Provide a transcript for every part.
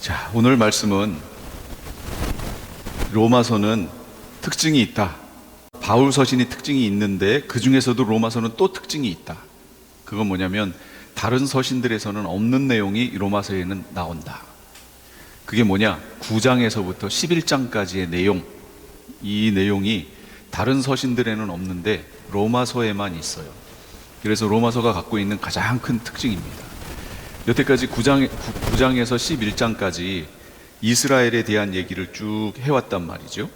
자, 오늘 말씀은 로마서는 특징이 있다. 바울 서신이 특징이 있는데 그 중에서도 로마서는 또 특징이 있다. 그건 뭐냐면 다른 서신들에서는 없는 내용이 로마서에는 나온다. 그게 뭐냐? 9장에서부터 11장까지의 내용, 이 내용이 다른 서신들에는 없는데 로마서에만 있어요. 그래서 로마서가 갖고 있는 가장 큰 특징입니다. 여태까지 9장에서 11장까지 이스라엘에 대한 얘기를 쭉 해왔단 말이죠.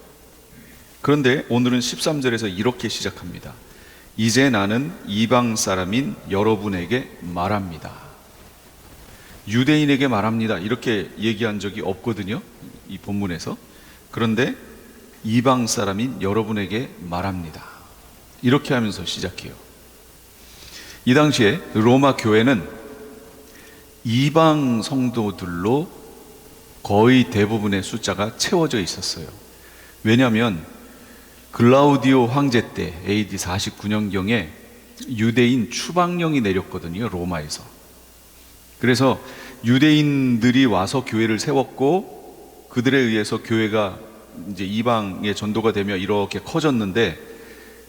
그런데 오늘은 13절에서 이렇게 시작합니다. 이제 나는 이방 사람인 여러분에게 말합니다. 유대인에게 말합니다. 이렇게 얘기한 적이 없거든요, 이 본문에서. 그런데 이방 사람인 여러분에게 말합니다. 이렇게 하면서 시작해요. 이 당시에 로마 교회는 이방 성도들로 거의 대부분의 숫자가 채워져 있었어요. 왜냐하면 글라우디오 황제 때 AD 49년경에 유대인 추방령이 내렸거든요, 로마에서. 그래서 유대인들이 와서 교회를 세웠고 그들에 의해서 교회가 이제 이방에 전도가 되며 이렇게 커졌는데,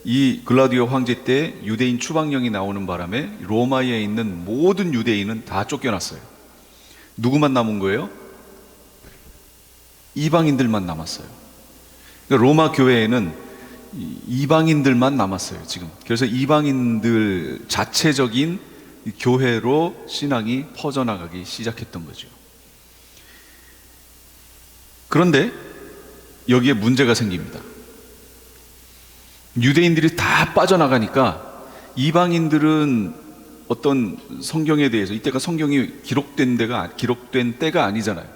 이 글라우디오 황제 때 유대인 추방령이 나오는 바람에 로마에 있는 모든 유대인은 다 쫓겨났어요. 누구만 남은 거예요? 이방인들만 남았어요. 그러니까 로마 교회에는 이방인들만 남았어요, 지금. 그래서 이방인들 자체적인 교회로 신앙이 퍼져나가기 시작했던 거죠. 그런데 여기에 문제가 생깁니다. 유대인들이 다 빠져나가니까 이방인들은 어떤 성경에 대해서, 이때가 성경이 기록된 때가 아니잖아요.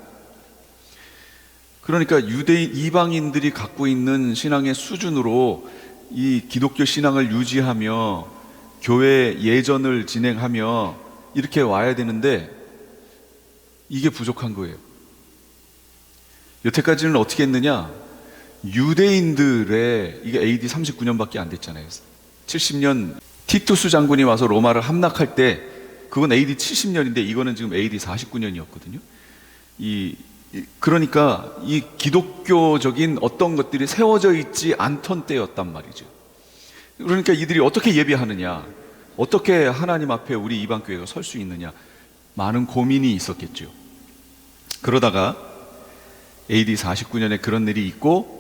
그러니까 이방인들이 갖고 있는 신앙의 수준으로 이 기독교 신앙을 유지하며 교회 예전을 진행하며 이렇게 와야 되는데 이게 부족한 거예요. 여태까지는 어떻게 했느냐? 유대인들의, 이게 AD 39년밖에 안 됐잖아요. 70년 티투스 장군이 와서 로마를 함락할 때 그건 AD 70년인데 이거는 지금 AD 49년이었거든요. 그러니까 이 기독교적인 어떤 것들이 세워져 있지 않던 때였단 말이죠. 그러니까 이들이 어떻게 예배하느냐, 어떻게 하나님 앞에 우리 이방교회가 설 수 있느냐, 많은 고민이 있었겠죠. 그러다가 AD 49년에 그런 일이 있고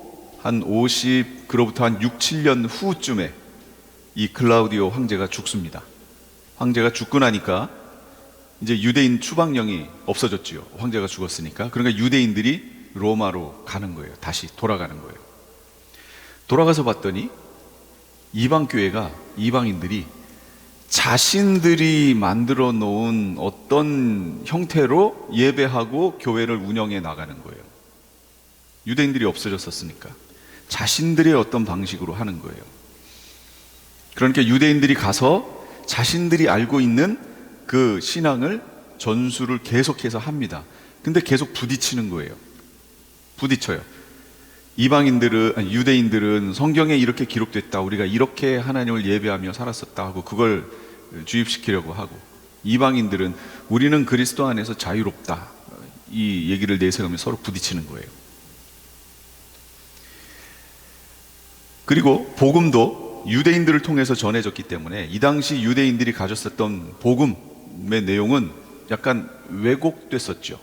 그로부터 한 6, 7년 후쯤에 이 클라우디오 황제가 죽습니다. 황제가 죽고 나니까 이제 유대인 추방령이 없어졌지요. 황제가 죽었으니까. 그러니까 유대인들이 로마로 가는 거예요. 다시 돌아가는 거예요. 돌아가서 봤더니 이방인들이 자신들이 만들어 놓은 어떤 형태로 예배하고 교회를 운영해 나가는 거예요. 유대인들이 없어졌었으니까 자신들의 어떤 방식으로 하는 거예요. 그러니까 유대인들이 가서 자신들이 알고 있는 그 신앙을 전수를 계속해서 합니다. 근데 계속 부딪히는 거예요. 부딪혀요. 유대인들은 성경에 이렇게 기록됐다, 우리가 이렇게 하나님을 예배하며 살았었다 하고 그걸 주입시키려고 하고, 이방인들은 우리는 그리스도 안에서 자유롭다, 이 얘기를 내세우며 서로 부딪히는 거예요. 그리고 복음도 유대인들을 통해서 전해졌기 때문에 이 당시 유대인들이 가졌었던 복음의 내용은 약간 왜곡됐었죠.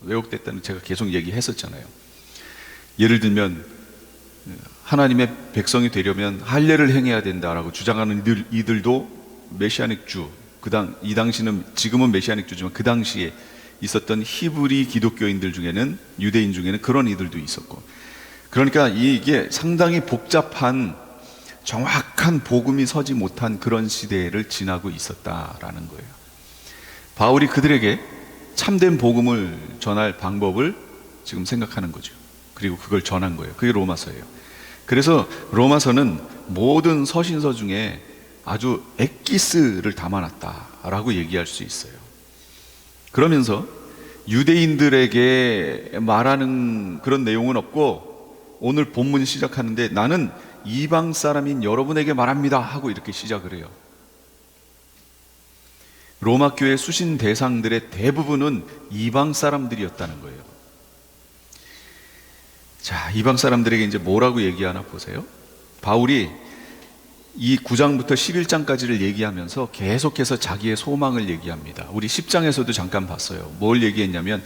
왜곡됐다는 제가 계속 얘기했었잖아요. 예를 들면 하나님의 백성이 되려면 할례를 행해야 된다라고 주장하는 이들도 메시아닉 주, 이 당시는, 지금은 메시아닉 주지만 그 당시에 있었던 히브리 기독교인들 중에는, 유대인 중에는 그런 이들도 있었고, 그러니까 이게 상당히 복잡한 정확한 복음이 서지 못한 그런 시대를 지나고 있었다라는 거예요. 바울이 그들에게 참된 복음을 전할 방법을 지금 생각하는 거죠. 그리고 그걸 전한 거예요. 그게 로마서예요. 그래서 로마서는 모든 서신서 중에 아주 엑기스를 담아놨다라고 얘기할 수 있어요. 그러면서 유대인들에게 말하는 그런 내용은 없고, 오늘 본문 시작하는데 나는 이방 사람인 여러분에게 말합니다 하고 이렇게 시작을 해요. 로마 교회 수신 대상들의 대부분은 이방 사람들이었다는 거예요. 자, 이방 사람들에게 이제 뭐라고 얘기하나 보세요. 바울이 이 9장부터 11장까지를 얘기하면서 계속해서 자기의 소망을 얘기합니다. 우리 10장에서도 잠깐 봤어요. 뭘 얘기했냐면,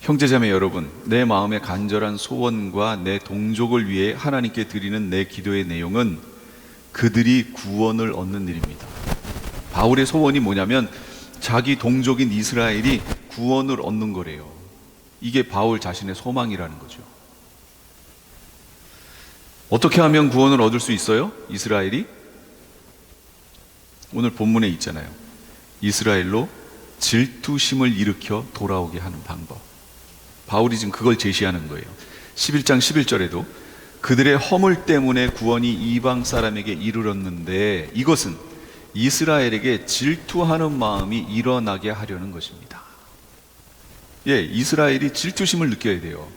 형제자매 여러분, 내 마음의 간절한 소원과 내 동족을 위해 하나님께 드리는 내 기도의 내용은 그들이 구원을 얻는 일입니다. 바울의 소원이 뭐냐면 자기 동족인 이스라엘이 구원을 얻는 거래요. 이게 바울 자신의 소망이라는 거죠. 어떻게 하면 구원을 얻을 수 있어요? 이스라엘이? 오늘 본문에 있잖아요. 이스라엘로 질투심을 일으켜 돌아오게 하는 방법. 바울이 지금 그걸 제시하는 거예요. 11장 11절에도 그들의 허물 때문에 구원이 이방 사람에게 이르렀는데 이것은 이스라엘에게 질투하는 마음이 일어나게 하려는 것입니다. 예, 이스라엘이 질투심을 느껴야 돼요.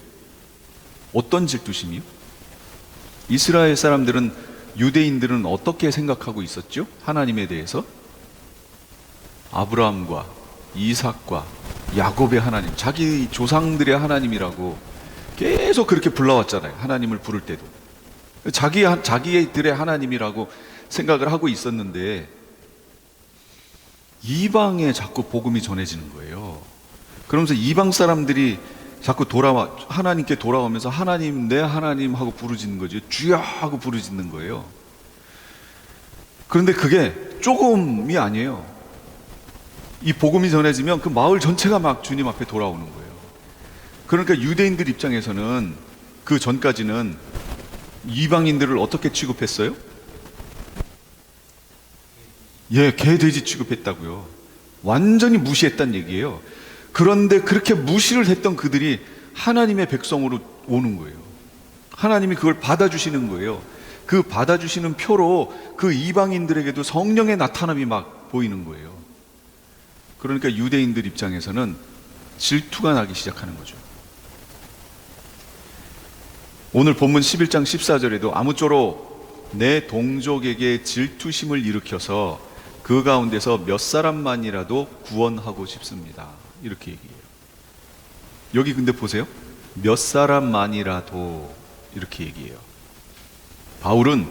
어떤 질투심이요? 이스라엘 사람들은, 유대인들은 어떻게 생각하고 있었죠? 하나님에 대해서? 아브라함과 이삭과 야곱의 하나님, 자기 조상들의 하나님이라고 계속 그렇게 불러왔잖아요. 하나님을 부를 때도 자기들의 하나님이라고 생각을 하고 있었는데 이방에 자꾸 복음이 전해지는 거예요. 그러면서 이방 사람들이 자꾸 하나님께 돌아오면서 하나님, 내 하나님 하고 부르짖는 거죠. 주여 하고 부르짖는 거예요. 그런데 그게 조금이 아니에요. 이 복음이 전해지면 그 마을 전체가 막 주님 앞에 돌아오는 거예요. 그러니까 유대인들 입장에서는 그 전까지는 이방인들을 어떻게 취급했어요? 예, 개, 돼지 취급했다고요. 완전히 무시했단 얘기예요. 그런데 그렇게 무시를 했던 그들이 하나님의 백성으로 오는 거예요. 하나님이 그걸 받아주시는 거예요. 그 받아주시는 표로 그 이방인들에게도 성령의 나타남이 막 보이는 거예요. 그러니까 유대인들 입장에서는 질투가 나기 시작하는 거죠. 오늘 본문 11장 14절에도 아무쪼록 내 동족에게 질투심을 일으켜서 그 가운데서 몇 사람만이라도 구원하고 싶습니다. 이렇게 얘기해요. 여기 근데 보세요. 몇 사람만이라도 이렇게 얘기해요. 바울은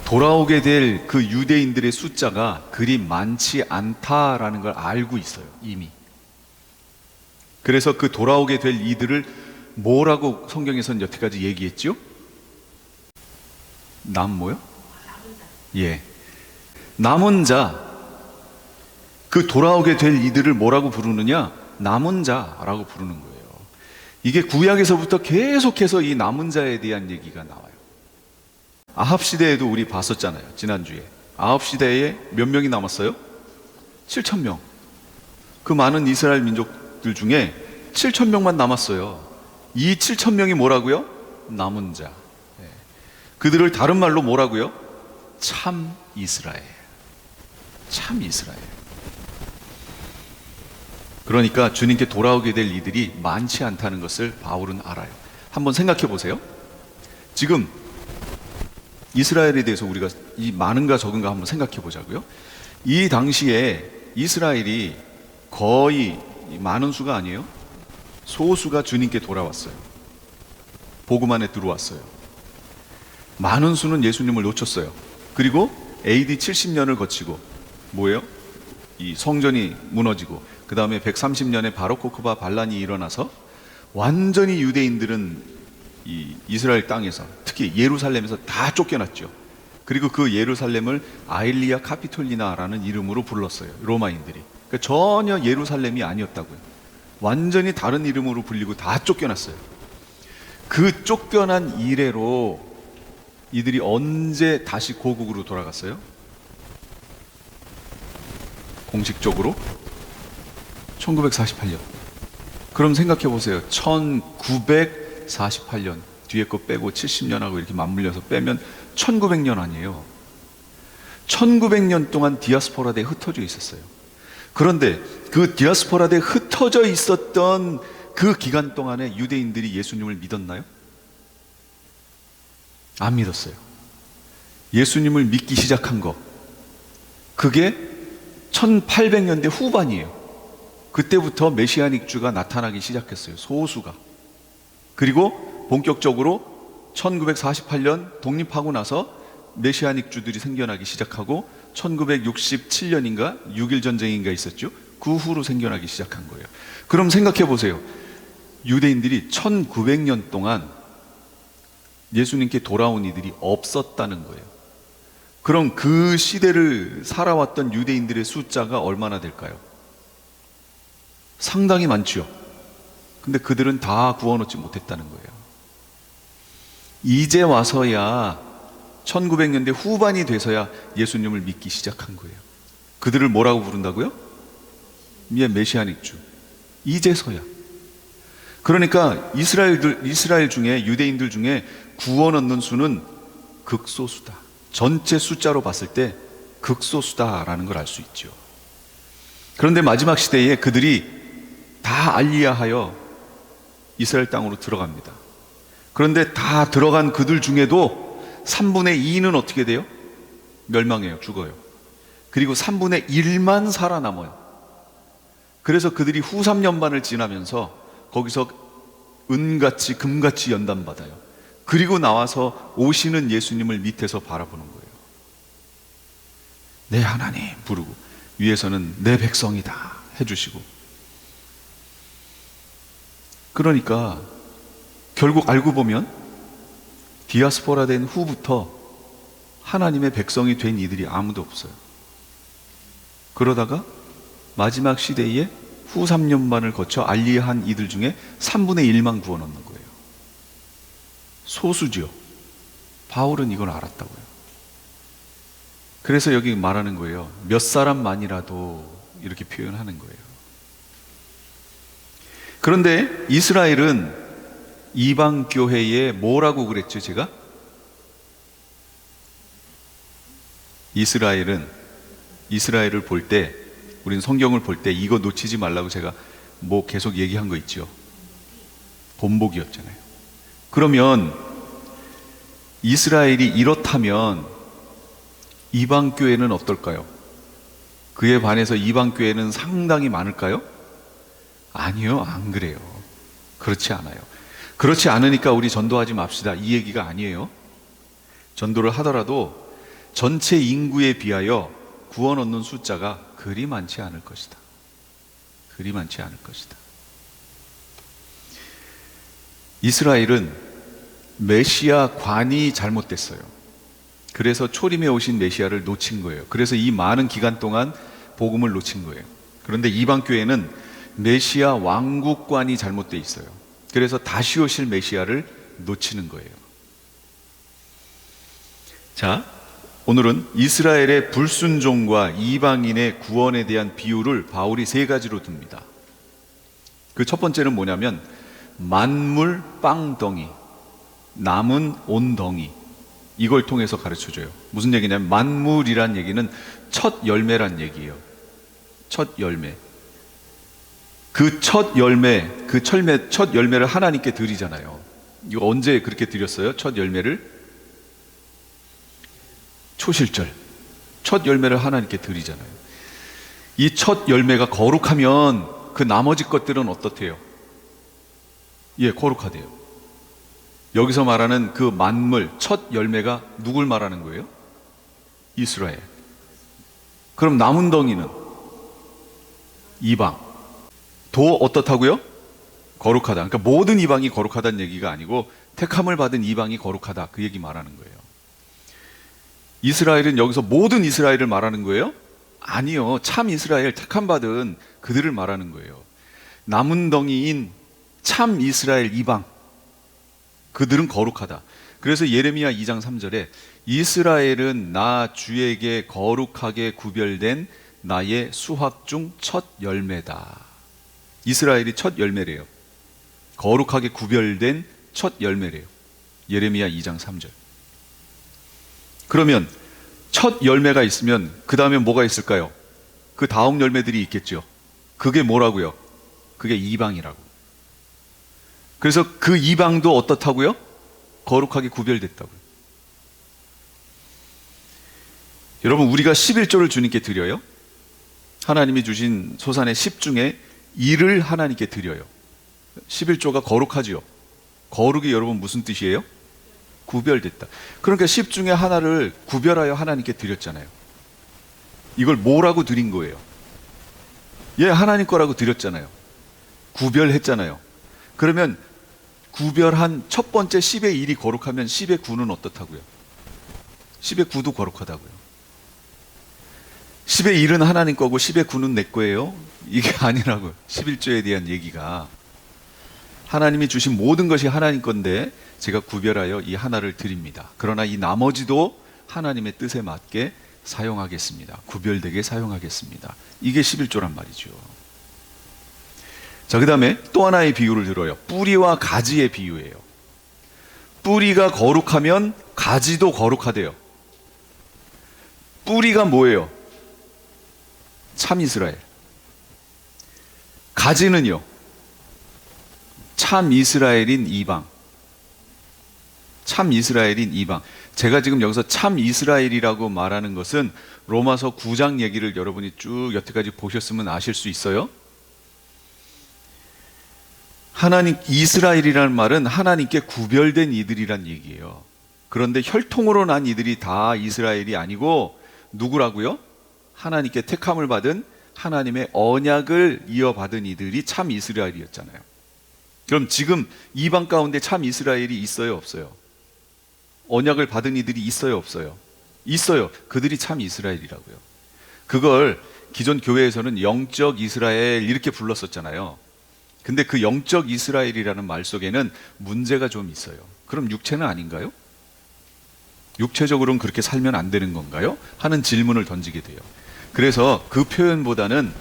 돌아오게 될 그 유대인들의 숫자가 그리 많지 않다라는 걸 알고 있어요. 이미. 그래서 그 돌아오게 될 이들을 뭐라고 성경에서는 여태까지 얘기했죠? 뭐요? 예. 남은 자, 그 돌아오게 될 이들을 뭐라고 부르느냐? 남은 자라고 부르는 거예요. 이게 구약에서부터 계속해서 이 남은 자에 대한 얘기가 나와요. 아합 시대에도 우리 봤었잖아요. 지난주에. 아합 시대에 몇 명이 남았어요? 7,000명. 그 많은 이스라엘 민족들 중에 7,000명만 남았어요. 이 7,000명이 뭐라고요? 남은 자. 그들을 다른 말로 뭐라고요? 참 이스라엘. 참 이스라엘. 그러니까 주님께 돌아오게 될 이들이 많지 않다는 것을 바울은 알아요. 한번 생각해 보세요. 지금 이스라엘에 대해서 우리가 이 많은가 적은가 한번 생각해 보자고요. 이 당시에 이스라엘이 거의 많은 수가 아니에요. 소수가 주님께 돌아왔어요. 복음 안에 들어왔어요. 많은 수는 예수님을 놓쳤어요. 그리고 AD 70년을 거치고 뭐예요? 이 성전이 무너지고 그 다음에 130년에 바로코크바 반란이 일어나서 완전히 유대인들은 이 이스라엘 땅에서, 특히 예루살렘에서 다 쫓겨났죠. 그리고 그 예루살렘을 아일리아 카피톨리나라는 이름으로 불렀어요. 로마인들이. 그러니까 전혀 예루살렘이 아니었다고요. 완전히 다른 이름으로 불리고 다 쫓겨났어요. 그 쫓겨난 이래로 이들이 언제 다시 고국으로 돌아갔어요? 공식적으로 1948년. 그럼 생각해 보세요. 1948년 뒤에 거 빼고 70년하고 이렇게 맞물려서 빼면 1900년 아니에요. 1900년 동안 디아스포라대에 흩어져 있었어요. 그런데 그 디아스포라대에 흩어져 있었던 그 기간 동안에 유대인들이 예수님을 믿었나요? 안 믿었어요. 예수님을 믿기 시작한 거, 그게 1800년대 후반이에요. 그때부터 메시아닉 주가 나타나기 시작했어요. 소수가. 그리고 본격적으로 1948년 독립하고 나서 메시아닉 주들이 생겨나기 시작하고 1967년인가 6.1 전쟁인가 있었죠. 그 후로 생겨나기 시작한 거예요. 그럼 생각해 보세요. 유대인들이 1900년 동안 예수님께 돌아온 이들이 없었다는 거예요. 그럼 그 시대를 살아왔던 유대인들의 숫자가 얼마나 될까요? 상당히 많죠. 근데 그들은 다 구원 얻지 못했다는 거예요. 이제 와서야 1900년대 후반이 돼서야 예수님을 믿기 시작한 거예요. 그들을 뭐라고 부른다고요? 메시아닉 주. 이제서야. 그러니까 이스라엘 중에, 유대인들 중에 구원 얻는 수는 극소수다. 전체 숫자로 봤을 때 극소수다라는 걸 알 수 있죠. 그런데 마지막 시대에 그들이 다 알리야하여 이스라엘 땅으로 들어갑니다. 그런데 다 들어간 그들 중에도 3분의 2는 어떻게 돼요? 멸망해요. 죽어요. 그리고 3분의 1만 살아남아요. 그래서 그들이 후 3년반을 지나면서 거기서 은같이 금같이 연단받아요. 그리고 나와서 오시는 예수님을 밑에서 바라보는 거예요. 내 하나님 부르고 위에서는 내 백성이다 해주시고. 그러니까 결국 알고 보면 디아스포라 된 후부터 하나님의 백성이 된 이들이 아무도 없어요. 그러다가 마지막 시대에 후 3년반을 거쳐 알리한 이들 중에 3분의 1만 구원 얻는 거예요. 소수죠. 바울은 이걸 알았다고요. 그래서 여기 말하는 거예요. 몇 사람만이라도 이렇게 표현하는 거예요. 그런데 이스라엘은 이방 교회에 뭐라고 그랬죠, 제가? 이스라엘을 볼 때, 우린 성경을 볼 때 이거 놓치지 말라고 제가 뭐 계속 얘기한 거 있죠. 본복이었잖아요. 그러면 이스라엘이 이렇다면 이방 교회는 어떨까요? 그에 반해서 이방 교회는 상당히 많을까요? 아니요, 안 그래요. 그렇지 않아요. 그렇지 않으니까 우리 전도하지 맙시다, 이 얘기가 아니에요. 전도를 하더라도 전체 인구에 비하여 구원 얻는 숫자가 그리 많지 않을 것이다. 그리 많지 않을 것이다. 이스라엘은 메시아 관이 잘못됐어요. 그래서 초림에 오신 메시아를 놓친 거예요. 그래서 이 많은 기간 동안 복음을 놓친 거예요. 그런데 이방 교회는 메시아 왕국관이 잘못되어 있어요. 그래서 다시 오실 메시아를 놓치는 거예요. 자, 오늘은 이스라엘의 불순종과 이방인의 구원에 대한 비유를 바울이 세 가지로 듭니다. 그 첫 번째는 뭐냐면 만물 빵덩이, 남은 온덩이, 이걸 통해서 가르쳐줘요. 무슨 얘기냐면 만물이란 얘기는 첫 열매란 얘기예요. 첫 열매. 그 첫 열매를 하나님께 드리잖아요. 이거 언제 그렇게 드렸어요? 첫 열매를? 초실절. 첫 열매를 하나님께 드리잖아요. 이 첫 열매가 거룩하면 그 나머지 것들은 어떻대요? 예, 거룩하대요. 여기서 말하는 그 만물, 첫 열매가 누굴 말하는 거예요? 이스라엘. 그럼 남은 덩이는? 이방. 도 어떻다고요? 거룩하다. 그러니까 모든 이방이 거룩하다는 얘기가 아니고 택함을 받은 이방이 거룩하다, 그 얘기 말하는 거예요. 이스라엘은 여기서 모든 이스라엘을 말하는 거예요? 아니요. 참 이스라엘, 택함 받은 그들을 말하는 거예요. 남은 덩이인 참 이스라엘 이방, 그들은 거룩하다. 그래서 예레미야 2장 3절에 이스라엘은 나 주에게 거룩하게 구별된 나의 수확 중 첫 열매다. 이스라엘이 첫 열매래요. 거룩하게 구별된 첫 열매래요. 예레미야 2장 3절. 그러면 첫 열매가 있으면 그 다음에 뭐가 있을까요? 그 다음 열매들이 있겠죠. 그게 뭐라고요? 그게 이방이라고. 그래서 그 이방도 어떻다고요? 거룩하게 구별됐다고요. 여러분, 우리가 11조를 주님께 드려요. 하나님이 주신 소산의 10 중에 1을 하나님께 드려요. 11조가 거룩하지요. 거룩이 여러분 무슨 뜻이에요? 구별됐다. 그러니까 10 중에 하나를 구별하여 하나님께 드렸잖아요. 이걸 뭐라고 드린 거예요? 예, 하나님 거라고 드렸잖아요. 구별했잖아요. 그러면 구별한 첫 번째 10의 1이 거룩하면 10의 9는 어떻다고요? 10의 9도 거룩하다고요. 10의 1은 하나님 거고 10의 9는 내 거예요? 이게 아니라고요. 11조에 대한 얘기가. 하나님이 주신 모든 것이 하나님 건데 제가 구별하여 이 하나를 드립니다. 그러나 이 나머지도 하나님의 뜻에 맞게 사용하겠습니다. 구별되게 사용하겠습니다. 이게 11조란 말이죠. 자, 그 다음에 또 하나의 비유를 들어요. 뿌리와 가지의 비유예요. 뿌리가 거룩하면 가지도 거룩하대요. 뿌리가 뭐예요? 참 이스라엘. 가지는요? 참 이스라엘인 이방. 참 이스라엘인 이방. 제가 지금 여기서 참 이스라엘이라고 말하는 것은 로마서 9장 얘기를 여러분이 쭉 여태까지 보셨으면 아실 수 있어요. 하나님, 이스라엘이라는 말은 하나님께 구별된 이들이란 얘기예요. 그런데 혈통으로 난 이들이 다 이스라엘이 아니고 누구라고요? 하나님께 택함을 받은 하나님의 언약을 이어받은 이들이 참 이스라엘이었잖아요. 그럼 지금 이방 가운데 참 이스라엘이 있어요, 없어요? 언약을 받은 이들이 있어요, 없어요? 있어요. 그들이 참 이스라엘이라고요. 그걸 기존 교회에서는 영적 이스라엘 이렇게 불렀었잖아요. 근데 그 영적 이스라엘이라는 말 속에는 문제가 좀 있어요. 그럼 육체는 아닌가요? 육체적으로는 그렇게 살면 안 되는 건가요? 하는 질문을 던지게 돼요. 그래서 그 표현보다는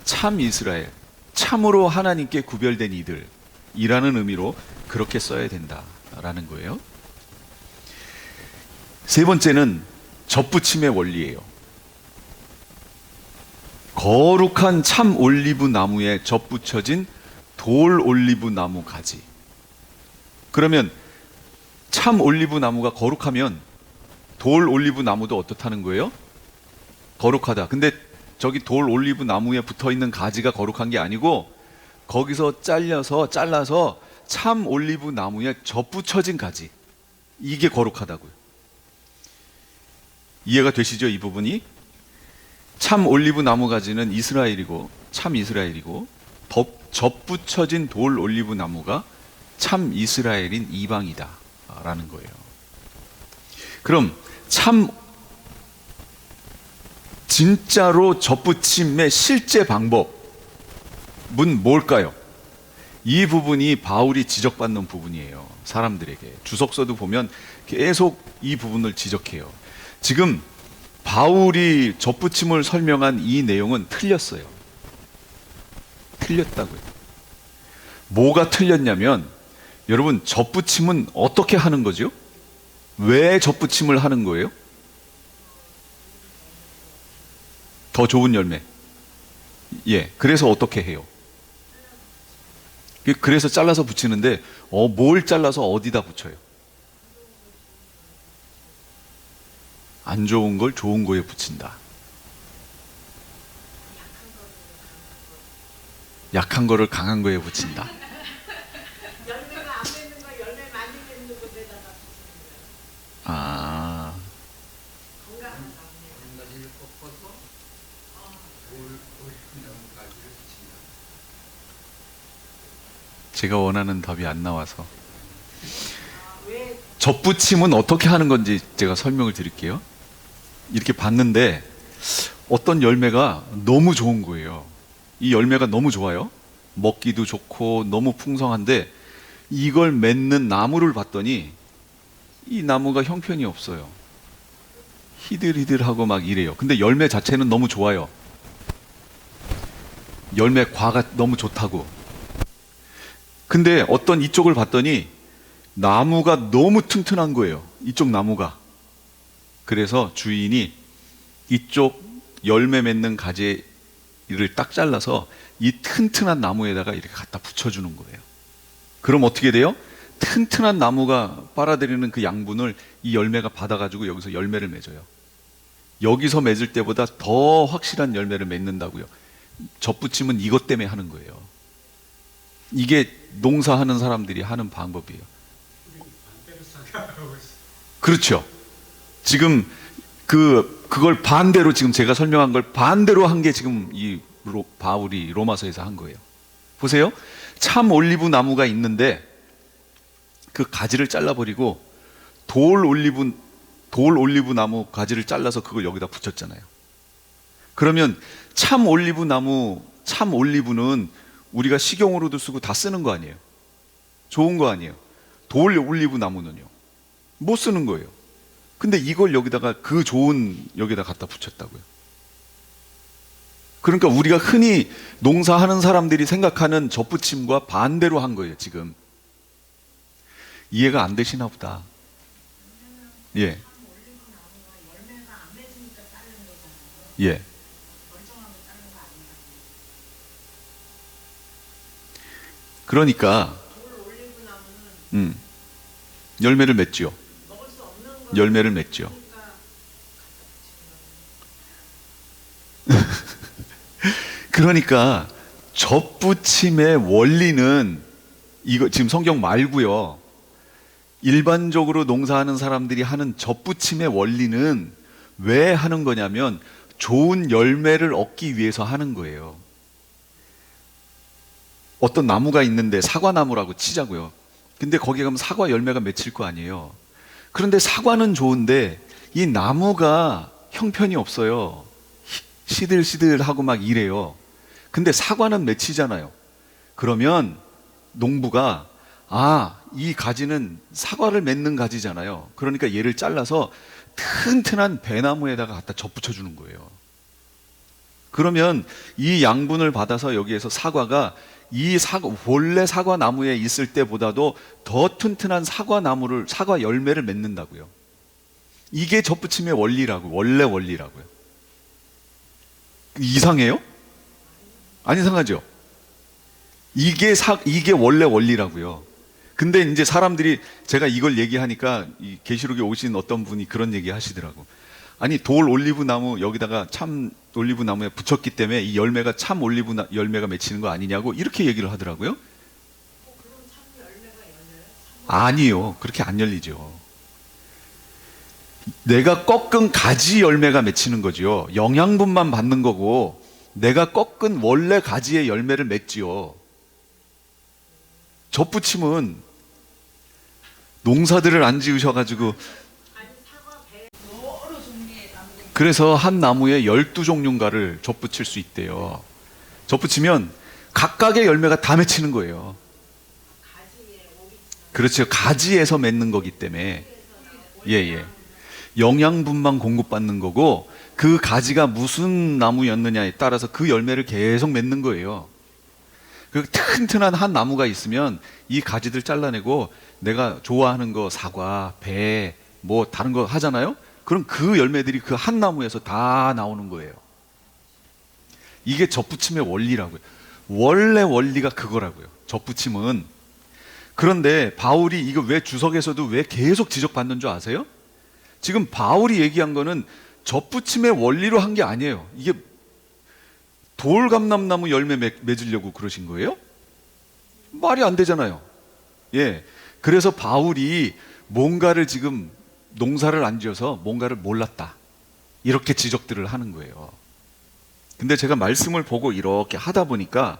참 이스라엘, 참으로 하나님께 구별된 이들이라는 의미로 그렇게 써야 된다라는 거예요. 세 번째는 접붙임의 원리예요. 거룩한 참 올리브 나무에 접붙여진 돌 올리브 나무 가지. 그러면 참 올리브 나무가 거룩하면 돌 올리브 나무도 어떻다는 거예요? 거룩하다. 근데 저기 돌 올리브 나무에 붙어 있는 가지가 거룩한 게 아니고 거기서 잘라서 참 올리브 나무에 접붙여진 가지. 이게 거룩하다고요. 이해가 되시죠? 이 부분이? 참 올리브 나무 가지는 이스라엘이고 참 이스라엘이고 접붙여진 돌 올리브 나무가 참 이스라엘인 이방이다 라는 거예요. 그럼 참 진짜로 접붙임의 실제 방법은 뭘까요? 이 부분이 바울이 지적받는 부분이에요. 사람들에게. 주석서도 보면 계속 이 부분을 지적해요. 지금 바울이 접붙임을 설명한 이 내용은 틀렸어요. 틀렸다고요. 뭐가 틀렸냐면 여러분, 접붙임은 어떻게 하는 거죠? 왜 접붙임을 하는 거예요? 더 좋은 열매. 예, 그래서 어떻게 해요? 그래서 잘라서 붙이는데 뭘 잘라서 어디다 붙여요? 안 좋은 걸 좋은 거에 붙인다. 약한 거를 강한 거에 붙인다. 열매가 안 맺는 거 열매 많이 맺는 곳에다가 아, 건강한 나무에 제가 원하는 답이 안 나와서 왜 접붙임은 어떻게 하는 건지 제가 설명을 드릴게요. 이렇게 봤는데 어떤 열매가 너무 좋은 거예요. 이 열매가 너무 좋아요. 먹기도 좋고 너무 풍성한데 이걸 맺는 나무를 봤더니 이 나무가 형편이 없어요. 히들히들하고 막 이래요. 근데 열매 자체는 너무 좋아요. 열매 과가 너무 좋다고. 근데 어떤 이쪽을 봤더니 나무가 너무 튼튼한 거예요. 이쪽 나무가. 그래서 주인이 이쪽 열매 맺는 가지를 딱 잘라서 이 튼튼한 나무에다가 이렇게 갖다 붙여주는 거예요. 그럼 어떻게 돼요? 튼튼한 나무가 빨아들이는 그 양분을 이 열매가 받아가지고 여기서 열매를 맺어요. 여기서 맺을 때보다 더 확실한 열매를 맺는다고요. 접붙임은 이것 때문에 하는 거예요. 이게 농사하는 사람들이 하는 방법이에요. 그렇죠. 지금 그걸 반대로 지금 제가 설명한 걸 반대로 한 게 지금 바울이 로마서에서 한 거예요. 보세요. 참 올리브 나무가 있는데 그 가지를 잘라버리고 돌 올리브 나무 가지를 잘라서 그걸 여기다 붙였잖아요. 그러면 참 올리브 나무, 참 올리브는 우리가 식용으로도 쓰고 다 쓰는 거 아니에요? 좋은 거 아니에요? 돌 올리브 나무는요? 못 쓰는 거예요. 근데 이걸 여기다가 그 좋은 여기다 갖다 붙였다고요. 그러니까 우리가 흔히 농사하는 사람들이 생각하는 접붙임과 반대로 한 거예요, 지금. 이해가 안 되시나 보다. 예. 예. 그러니까 열매를 맺죠. 열매를 맺죠. 그러니까 접붙임의 원리는 이거 지금 성경 말고요. 일반적으로 농사하는 사람들이 하는 접붙임의 원리는 왜 하는 거냐면 좋은 열매를 얻기 위해서 하는 거예요. 어떤 나무가 있는데 사과나무라고 치자고요. 근데 거기 가면 사과 열매가 맺힐 거 아니에요. 그런데 사과는 좋은데 이 나무가 형편이 없어요. 시들시들하고 막 이래요. 근데 사과는 맺히잖아요. 그러면 농부가 이 가지는 사과를 맺는 가지잖아요. 그러니까 얘를 잘라서 튼튼한 배나무에다가 갖다 접붙여 주는 거예요. 그러면 이 양분을 받아서 여기에서 사과가 원래 사과 나무에 있을 때보다도 더 튼튼한 사과 열매를 맺는다고요. 이게 접붙임의 원래 원리라고요. 이상해요? 안 이상하죠? 이게 원래 원리라고요. 근데 이제 사람들이 제가 이걸 얘기하니까 이 계시록에 오신 어떤 분이 그런 얘기 하시더라고. 아니 돌 올리브 나무 여기다가 참 올리브 나무에 붙였기 때문에 이 열매가 참 올리브 열매가 맺히는 거 아니냐고 이렇게 얘기를 하더라고요. 아니요, 그렇게 안 열리죠. 내가 꺾은 가지 열매가 맺히는 거죠. 영양분만 받는 거고 내가 꺾은 원래 가지의 열매를 맺지요. 접붙임은 농사들을 안 지으셔가지고 그래서 한 나무에 12종류인가를 접붙일 수 있대요. 접붙이면 각각의 열매가 다 맺히는 거예요. 그렇죠. 가지에서 맺는 거기 때문에 예. 영양분만 공급받는 거고 그 가지가 무슨 나무였느냐에 따라서 그 열매를 계속 맺는 거예요. 그 튼튼한 한 나무가 있으면 이 가지들 잘라내고 내가 좋아하는 거 사과, 배, 뭐 다른 거 하잖아요. 그럼 그 열매들이 그 한 나무에서 다 나오는 거예요. 이게 접붙임의 원리라고요. 원래 원리가 그거라고요. 접붙임은. 그런데 바울이 이거 왜 주석에서도 왜 계속 지적받는 줄 아세요? 지금 바울이 얘기한 거는 접붙임의 원리로 한 게 아니에요. 이게 돌감람나무 열매 맺으려고 그러신 거예요? 말이 안 되잖아요. 예. 그래서 바울이 뭔가를 지금 농사를 안 지어서 뭔가를 몰랐다. 이렇게 지적들을 하는 거예요. 근데 제가 말씀을 보고 이렇게 하다 보니까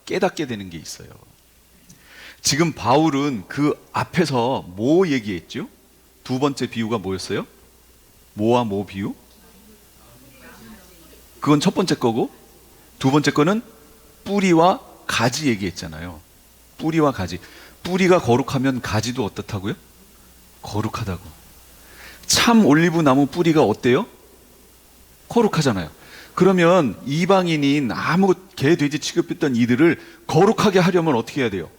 깨닫게 되는 게 있어요. 지금 바울은 그 앞에서 뭐 얘기했죠? 두 번째 비유가 뭐였어요? 뭐와 뭐 비유? 그건 첫 번째 거고 두 번째 거는 뿌리와 가지 얘기했잖아요. 뿌리와 가지. 뿌리가 거룩하면 가지도 어떻다고요? 거룩하다고. 참 올리브 나무 뿌리가 어때요? 거룩하잖아요. 그러면 이방인인 아무 개, 돼지 취급했던 이들을 거룩하게 하려면 어떻게 해야 돼요?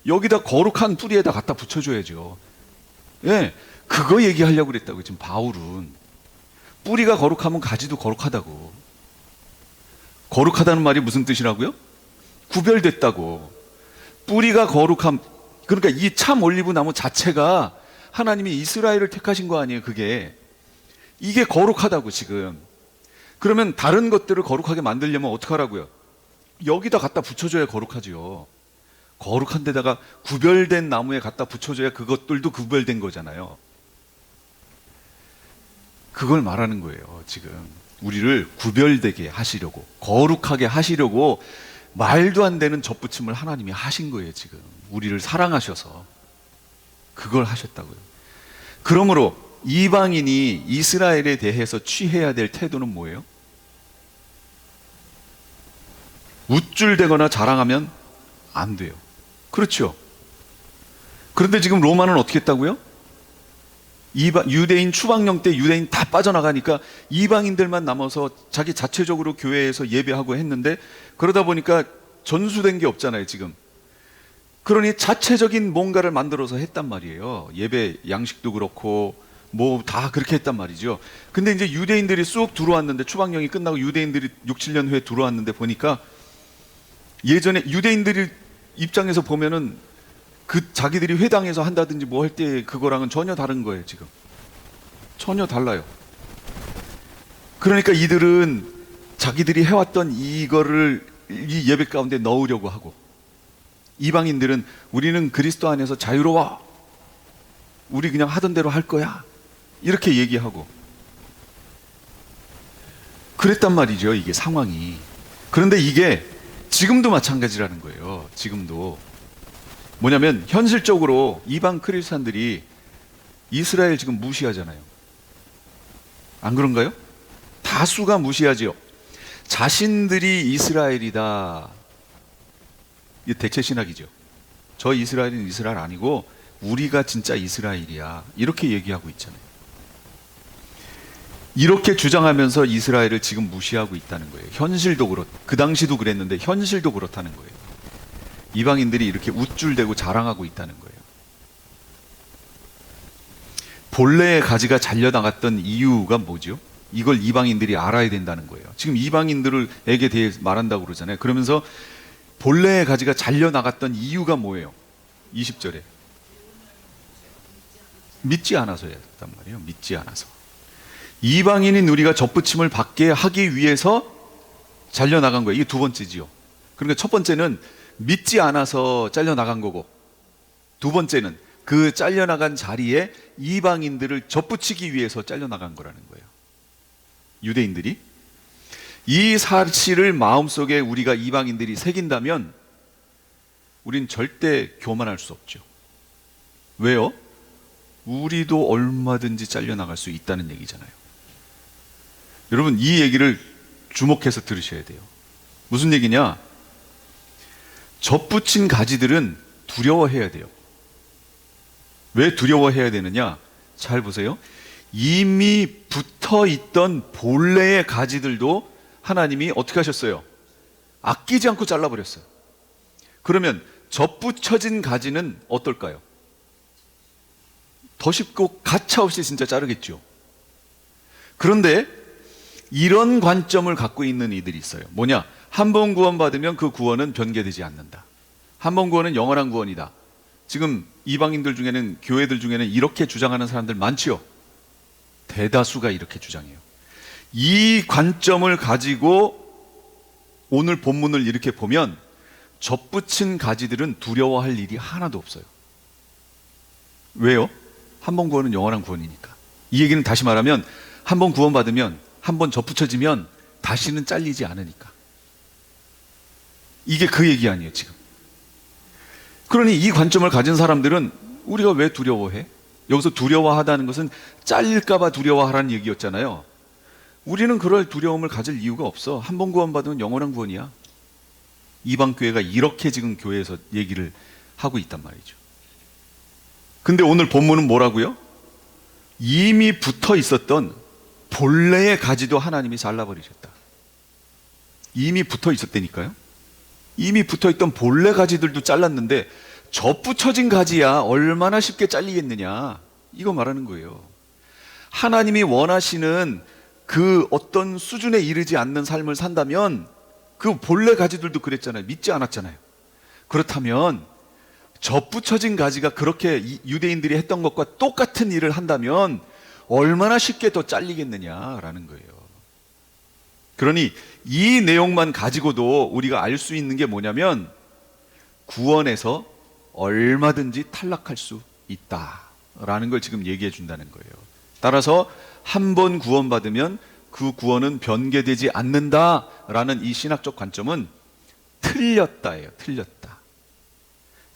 여기다 거룩한 뿌리에다 갖다 붙여줘야죠. 예, 그거 얘기하려고 그랬다고 지금 바울은. 뿌리가 거룩하면 가지도 거룩하다고. 거룩하다는 말이 무슨 뜻이라고요? 구별됐다고. 뿌리가 거룩함. 그러니까 이 참 올리브 나무 자체가 하나님이 이스라엘을 택하신 거 아니에요, 그게. 이게 거룩하다고 지금. 그러면 다른 것들을 거룩하게 만들려면 어떻게 하라고요? 여기다 갖다 붙여줘야 거룩하지요. 거룩한 데다가 구별된 나무에 갖다 붙여줘야 그것들도 구별된 거잖아요. 그걸 말하는 거예요. 지금 우리를 구별되게 하시려고, 거룩하게 하시려고 말도 안 되는 접붙임을 하나님이 하신 거예요. 지금 우리를 사랑하셔서 그걸 하셨다고요. 그러므로 이방인이 이스라엘에 대해서 취해야 될 태도는 뭐예요? 우쭐대거나 자랑하면 안 돼요. 그렇죠? 그런데 지금 로마는 어떻게 했다고요? 유대인 추방령 때 유대인 다 빠져나가니까 이방인들만 남아서 자기 자체적으로 교회에서 예배하고 했는데, 그러다 보니까 전수된 게 없잖아요 지금. 그러니 자체적인 뭔가를 만들어서 했단 말이에요. 예배 양식도 그렇고 뭐 다 그렇게 했단 말이죠. 근데 이제 유대인들이 쑥 들어왔는데, 추방령이 끝나고 유대인들이 6, 7년 후에 들어왔는데 보니까 예전에 유대인들이 입장에서 보면은 그 자기들이 회당에서 한다든지 뭐 할 때 그거랑은 전혀 다른 거예요. 지금 전혀 달라요. 그러니까 이들은 자기들이 해왔던 이거를 이 예배 가운데 넣으려고 하고, 이방인들은 우리는 그리스도 안에서 자유로워, 우리 그냥 하던 대로 할 거야, 이렇게 얘기하고 그랬단 말이죠. 이게 상황이. 그런데 이게 지금도 마찬가지라는 거예요. 지금도 뭐냐면 현실적으로 이방 크리스찬들이 이스라엘 지금 무시하잖아요. 안 그런가요? 다수가 무시하지요. 자신들이 이스라엘이다. 이게 대체 신학이죠. 저 이스라엘은 이스라엘 아니고 우리가 진짜 이스라엘이야, 이렇게 얘기하고 있잖아요. 이렇게 주장하면서 이스라엘을 지금 무시하고 있다는 거예요. 현실도 그 당시도 그랬는데 현실도 그렇다는 거예요. 이방인들이 이렇게 우쭐대고 자랑하고 있다는 거예요. 본래의 가지가 잘려나갔던 이유가 뭐죠? 이걸 이방인들이 알아야 된다는 거예요. 지금 이방인들에게 대해 말한다고 그러잖아요. 그러면서 본래의 가지가 잘려나갔던 이유가 뭐예요? 20절에 믿지 않아서였단 말이에요. 믿지 않아서. 이방인인 우리가 접붙임을 받게 하기 위해서 잘려나간 거예요. 이게 두 번째지요. 그러니까 첫 번째는 믿지 않아서 잘려나간 거고, 두 번째는 그 잘려나간 자리에 이방인들을 접붙이기 위해서 잘려나간 거라는 거예요. 유대인들이 이 사실을 마음속에 우리가 이방인들이 새긴다면 우린 절대 교만할 수 없죠. 왜요? 우리도 얼마든지 잘려나갈 수 있다는 얘기잖아요. 여러분, 이 얘기를 주목해서 들으셔야 돼요. 무슨 얘기냐? 접붙인 가지들은 두려워해야 돼요. 왜 두려워해야 되느냐? 잘 보세요. 이미 붙어 있던 본래의 가지들도 하나님이 어떻게 하셨어요? 아끼지 않고 잘라버렸어요. 그러면 접붙여진 가지는 어떨까요? 더 쉽고 가차없이 진짜 자르겠죠. 그런데 이런 관점을 갖고 있는 이들이 있어요. 뭐냐? 한 번 구원받으면 그 구원은 변개되지 않는다. 한 번 구원은 영원한 구원이다. 지금 이방인들 중에는, 교회들 중에는 이렇게 주장하는 사람들 많지요. 대다수가 이렇게 주장해요. 이 관점을 가지고 오늘 본문을 이렇게 보면 접붙인 가지들은 두려워할 일이 하나도 없어요. 왜요? 한 번 구원은 영원한 구원이니까. 이 얘기는 다시 말하면 한 번 구원받으면, 한 번 접붙여지면 다시는 잘리지 않으니까. 이게 그 얘기 아니에요 지금. 그러니 이 관점을 가진 사람들은 우리가 왜 두려워해? 여기서 두려워하다는 것은 잘릴까 봐 두려워하라는 얘기였잖아요. 우리는 그럴 두려움을 가질 이유가 없어. 한 번 구원받으면 영원한 구원이야. 이방 교회가 이렇게 지금 교회에서 얘기를 하고 있단 말이죠. 근데 오늘 본문은 뭐라고요? 이미 붙어 있었던 본래의 가지도 하나님이 잘라버리셨다. 이미 붙어 있었다니까요. 이미 붙어 있던 본래 가지들도 잘랐는데 접붙여진 가지야 얼마나 쉽게 잘리겠느냐, 이거 말하는 거예요. 하나님이 원하시는 그 어떤 수준에 이르지 않는 삶을 산다면 그 본래 가지들도 그랬잖아요. 믿지 않았잖아요. 그렇다면 접붙여진 가지가 그렇게 유대인들이 했던 것과 똑같은 일을 한다면 얼마나 쉽게 더 잘리겠느냐라는 거예요. 그러니 이 내용만 가지고도 우리가 알 수 있는 게 뭐냐면 구원에서 얼마든지 탈락할 수 있다라는 걸 지금 얘기해 준다는 거예요. 따라서 한 번 구원받으면 그 구원은 변개되지 않는다라는 이 신학적 관점은 틀렸다예요. 틀렸다.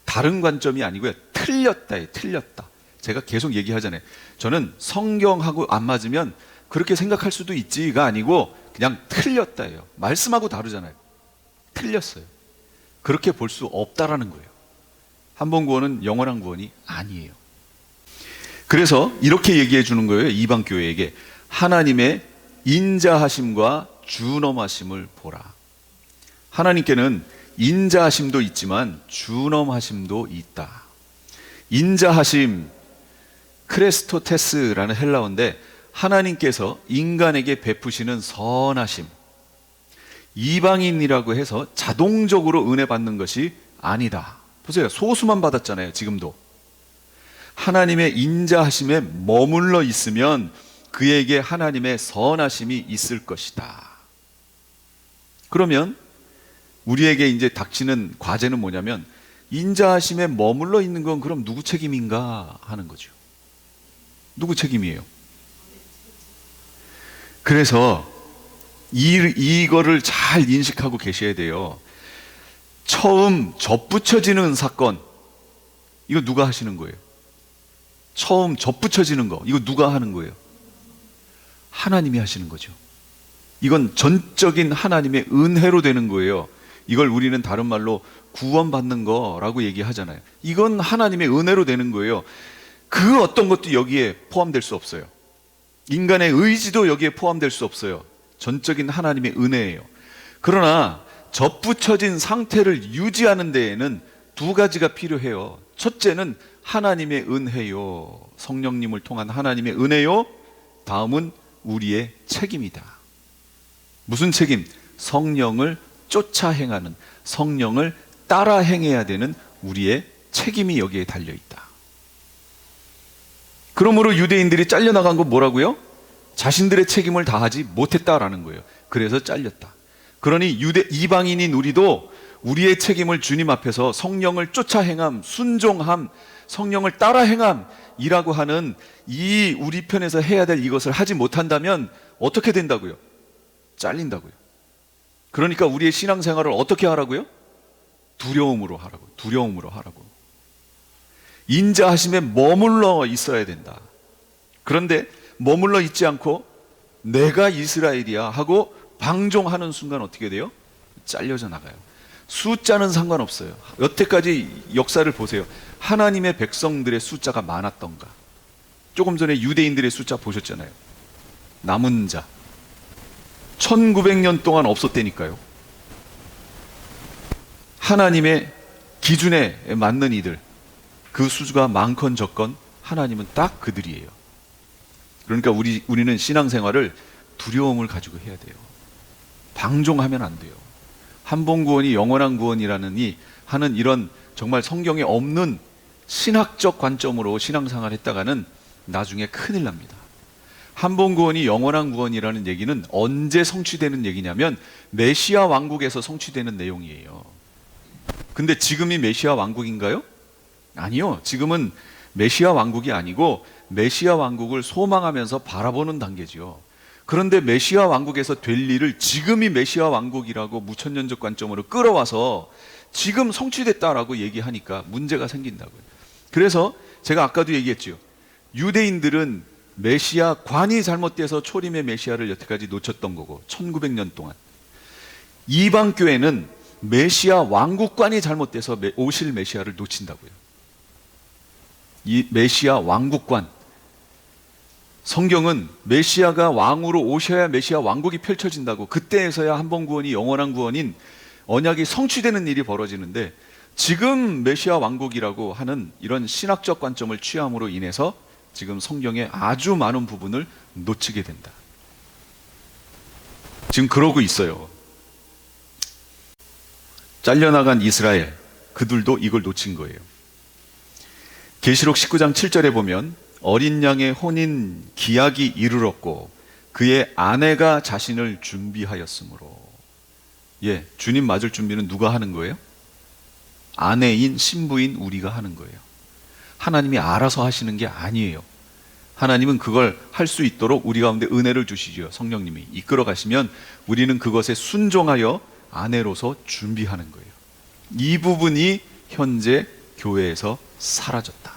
다른 관점이 아니고요. 틀렸다예요. 틀렸다. 제가 계속 얘기하잖아요. 저는 성경하고 안 맞으면 그렇게 생각할 수도 있지가 아니고 그냥 틀렸다예요. 말씀하고 다르잖아요. 틀렸어요. 그렇게 볼 수 없다라는 거예요. 한 번 구원은 영원한 구원이 아니에요. 그래서 이렇게 얘기해 주는 거예요. 이방 교회에게 하나님의 인자하심과 준엄하심을 보라. 하나님께는 인자하심도 있지만 준엄하심도 있다. 인자하심, 크레스토테스라는 헬라어인데 하나님께서 인간에게 베푸시는 선하심, 이방인이라고 해서 자동적으로 은혜 받는 것이 아니다. 보세요. 소수만 받았잖아요. 지금도. 하나님의 인자하심에 머물러 있으면 그에게 하나님의 선하심이 있을 것이다. 그러면 우리에게 이제 닥치는 과제는 뭐냐면 인자하심에 머물러 있는 건 그럼 누구 책임인가 하는 거죠. 누구 책임이에요? 그래서 이거를 잘 인식하고 계셔야 돼요. 처음 접붙여지는 사건, 이거 누가 하시는 거예요? 처음 접붙여지는 거, 이거 누가 하는 거예요? 하나님이 하시는 거죠. 이건 전적인 하나님의 은혜로 되는 거예요. 이걸 우리는 다른 말로 구원받는 거라고 얘기하잖아요. 이건 하나님의 은혜로 되는 거예요. 그 어떤 것도 여기에 포함될 수 없어요. 인간의 의지도 여기에 포함될 수 없어요. 전적인 하나님의 은혜예요. 그러나 접붙여진 상태를 유지하는 데에는 두 가지가 필요해요. 첫째는 하나님의 은혜요. 성령님을 통한 하나님의 은혜요. 다음은 우리의 책임이다. 무슨 책임? 성령을 쫓아 행하는, 성령을 따라 행해야 되는 우리의 책임이 여기에 달려있다. 그러므로 유대인들이 잘려나간 건 뭐라고요? 자신들의 책임을 다하지 못했다라는 거예요. 그래서 잘렸다. 그러니 이방인인 우리도 우리의 책임을 주님 앞에서 성령을 쫓아 행함, 순종함, 성령을 따라 행함이라고 하는 이 우리 편에서 해야 될 이것을 하지 못한다면 어떻게 된다고요? 잘린다고요. 그러니까 우리의 신앙생활을 어떻게 하라고요? 두려움으로 하라고. 두려움으로 하라고. 인자하심에 머물러 있어야 된다. 그런데 머물러 있지 않고 내가 이스라엘이야 하고 방종하는 순간 어떻게 돼요? 잘려져 나가요. 숫자는 상관없어요. 여태까지 역사를 보세요. 하나님의 백성들의 숫자가 많았던가? 조금 전에 유대인들의 숫자 보셨잖아요. 남은 자 1900년 동안 없었다니까요. 하나님의 기준에 맞는 이들, 그 수가 많건 적건 하나님은 딱 그들이에요. 그러니까 우리는 신앙생활을 두려움을 가지고 해야 돼요. 방종하면 안 돼요. 한 번 구원이 영원한 구원이라느니 하는 이런 정말 성경에 없는 신학적 관점으로 신앙생활을 했다가는 나중에 큰일 납니다. 한 번 구원이 영원한 구원이라는 얘기는 언제 성취되는 얘기냐면 메시아 왕국에서 성취되는 내용이에요. 근데 지금이 메시아 왕국인가요? 아니요. 지금은 메시아 왕국이 아니고 메시아 왕국을 소망하면서 바라보는 단계지요. 그런데 메시아 왕국에서 될 일을 지금이 메시아 왕국이라고 무천년적 관점으로 끌어와서 지금 성취됐다라고 얘기하니까 문제가 생긴다고요. 그래서 제가 아까도 얘기했죠. 유대인들은 메시아 관이 잘못돼서 초림의 메시아를 여태까지 놓쳤던 거고 1900년 동안. 이방 교회는 메시아 왕국관이 잘못돼서 오실 메시아를 놓친다고요. 이 메시아 왕국관, 성경은 메시아가 왕으로 오셔야 메시아 왕국이 펼쳐진다고, 그때에서야 한 번 구원이 영원한 구원인 언약이 성취되는 일이 벌어지는데 지금 메시아 왕국이라고 하는 이런 신학적 관점을 취함으로 인해서 지금 성경의 아주 많은 부분을 놓치게 된다. 지금 그러고 있어요. 잘려나간 이스라엘, 그들도 이걸 놓친 거예요. 계시록 19장 7절에 보면 어린 양의 혼인 기약이 이르렀고 그의 아내가 자신을 준비하였으므로. 예, 주님 맞을 준비는 누가 하는 거예요? 아내인 신부인 우리가 하는 거예요. 하나님이 알아서 하시는 게 아니에요. 하나님은 그걸 할 수 있도록 우리 가운데 은혜를 주시죠. 성령님이 이끌어 가시면 우리는 그것에 순종하여 아내로서 준비하는 거예요. 이 부분이 현재 교회에서 사라졌다.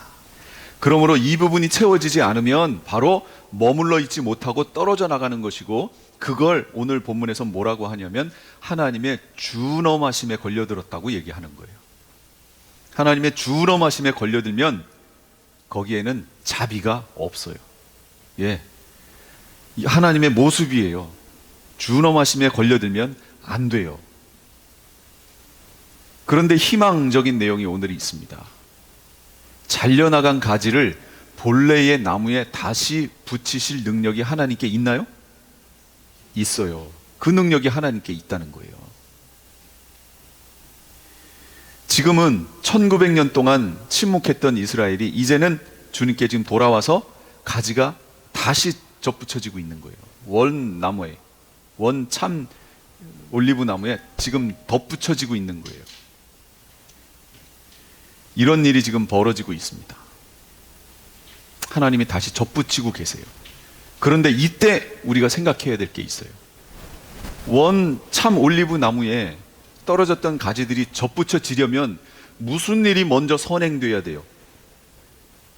그러므로 이 부분이 채워지지 않으면 바로 머물러 있지 못하고 떨어져 나가는 것이고, 그걸 오늘 본문에서 뭐라고 하냐면 하나님의 준엄하심에 걸려들었다고 얘기하는 거예요. 하나님의 준엄하심에 걸려들면 거기에는 자비가 없어요. 예, 하나님의 모습이에요. 준엄하심에 걸려들면 안 돼요. 그런데 희망적인 내용이 오늘 있습니다. 잘려나간 가지를 본래의 나무에 다시 붙이실 능력이 하나님께 있나요? 있어요. 그 능력이 하나님께 있다는 거예요. 지금은 1900년 동안 침묵했던 이스라엘이 이제는 주님께 지금 돌아와서 가지가 다시 접붙여지고 있는 거예요. 원나무에, 원참 올리브 나무에 지금 덧붙여지고 있는 거예요. 이런 일이 지금 벌어지고 있습니다. 하나님이 다시 접붙이고 계세요. 그런데 이때 우리가 생각해야 될 게 있어요. 원참 올리브 나무에 떨어졌던 가지들이 접붙여지려면 무슨 일이 먼저 선행돼야 돼요?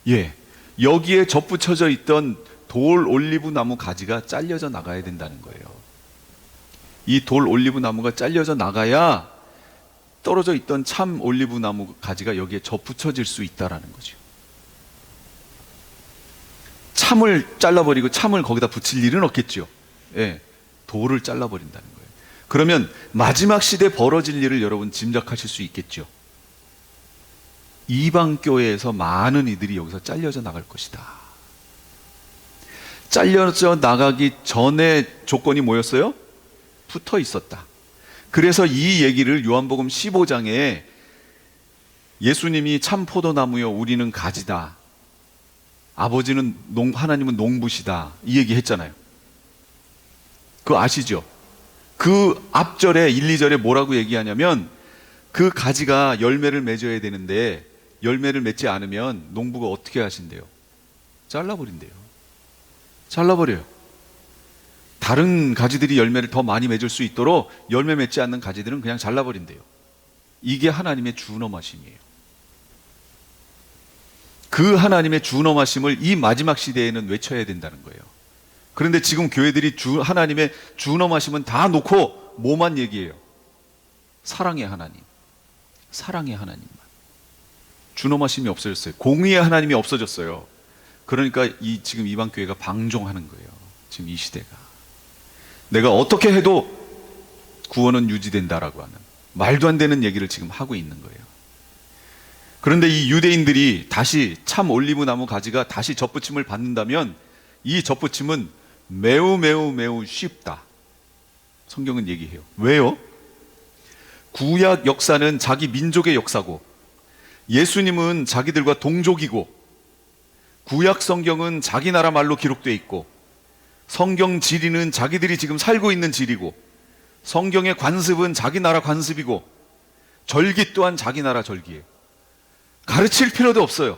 예, 여기에 접붙여져 있던 돌 올리브 나무 가지가 잘려져 나가야 된다는 거예요. 이 돌 올리브 나무가 잘려져 나가야 떨어져 있던 참 올리브 나무 가지가 여기에 접붙여질 수 있다라는 거죠. 참을 잘라버리고 참을 거기다 붙일 일은 없겠죠. 예, 돌을 잘라버린다는 거예요. 그러면 마지막 시대에 벌어질 일을 여러분 짐작하실 수 있겠죠. 이방 교회에서 많은 이들이 여기서 잘려져 나갈 것이다. 잘려져 나가기 전에 조건이 뭐였어요? 붙어 있었다. 그래서 이 얘기를 요한복음 15장에 예수님이 참 포도나무요 우리는 가지다, 아버지는 하나님은 농부시다, 이 얘기 했잖아요. 그거 아시죠? 그 앞절에 1, 2절에 뭐라고 얘기하냐면 그 가지가 열매를 맺어야 되는데 열매를 맺지 않으면 농부가 어떻게 하신대요? 잘라버린대요. 잘라버려요. 다른 가지들이 열매를 더 많이 맺을 수 있도록 열매 맺지 않는 가지들은 그냥 잘라버린대요. 이게 하나님의 준엄하심이에요. 그 하나님의 준엄하심을 이 마지막 시대에는 외쳐야 된다는 거예요. 그런데 지금 교회들이 하나님의 준엄하심은 다 놓고 뭐만 얘기해요? 사랑의 하나님, 사랑의 하나님만. 준엄하심이 없어졌어요. 공의의 하나님이 없어졌어요. 그러니까 지금 이방 교회가 방종하는 거예요. 지금 이 시대가. 내가 어떻게 해도 구원은 유지된다라고 하는 말도 안 되는 얘기를 지금 하고 있는 거예요. 그런데 이 유대인들이 다시 참 올리브 나무 가지가 다시 접붙임을 받는다면 이 접붙임은 매우 매우 매우 쉽다. 성경은 얘기해요. 왜요? 구약 역사는 자기 민족의 역사고 예수님은 자기들과 동족이고 구약 성경은 자기 나라 말로 기록되어 있고 성경 지리는 자기들이 지금 살고 있는 지리고 성경의 관습은 자기 나라 관습이고 절기 또한 자기 나라 절기예요. 가르칠 필요도 없어요.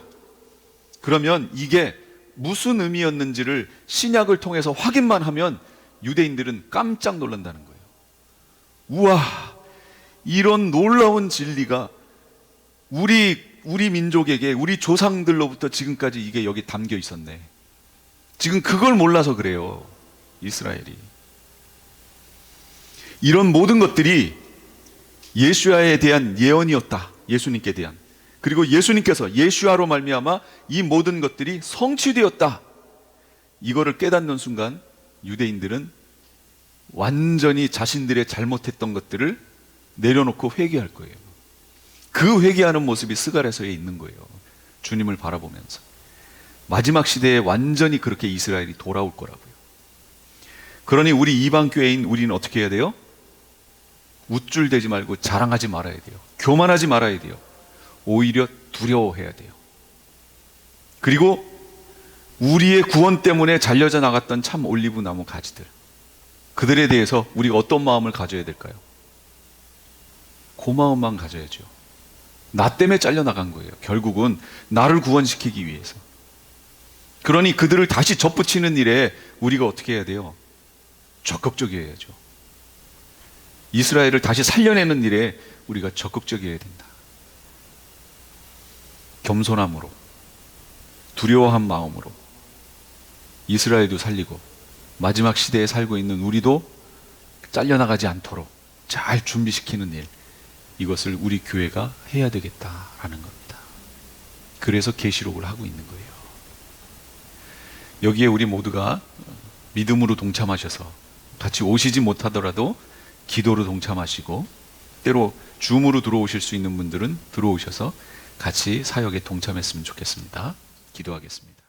그러면 이게 무슨 의미였는지를 신약을 통해서 확인만 하면 유대인들은 깜짝 놀란다는 거예요. 우와, 이런 놀라운 진리가 우리 민족에게, 우리 조상들로부터 지금까지 이게 여기 담겨 있었네. 지금 그걸 몰라서 그래요, 이스라엘이. 이런 모든 것들이 예수야에 대한 예언이었다. 예수님께 대한. 그리고 예수님께서 예수야로 말미암아 이 모든 것들이 성취되었다. 이거를 깨닫는 순간 유대인들은 완전히 자신들의 잘못했던 것들을 내려놓고 회개할 거예요. 그 회개하는 모습이 스가랴서에 있는 거예요. 주님을 바라보면서. 마지막 시대에 완전히 그렇게 이스라엘이 돌아올 거라고요. 그러니 우리 이방 교회인 우리는 어떻게 해야 돼요? 우쭐대지 말고 자랑하지 말아야 돼요. 교만하지 말아야 돼요. 오히려 두려워해야 돼요. 그리고 우리의 구원 때문에 잘려져 나갔던 참 올리브 나무 가지들, 그들에 대해서 우리가 어떤 마음을 가져야 될까요? 고마운 마음 가져야죠. 나 때문에 잘려나간 거예요. 결국은 나를 구원시키기 위해서. 그러니 그들을 다시 접붙이는 일에 우리가 어떻게 해야 돼요? 적극적이어야죠. 이스라엘을 다시 살려내는 일에 우리가 적극적이어야 된다. 겸손함으로, 두려워한 마음으로 이스라엘도 살리고 마지막 시대에 살고 있는 우리도 잘려나가지 않도록 잘 준비시키는 일, 이것을 우리 교회가 해야 되겠다라는 겁니다. 그래서 계시록을 하고 있는 거예요. 여기에 우리 모두가 믿음으로 동참하셔서 같이 오시지 못하더라도 기도로 동참하시고, 때로 줌으로 들어오실 수 있는 분들은 들어오셔서 같이 사역에 동참했으면 좋겠습니다. 기도하겠습니다.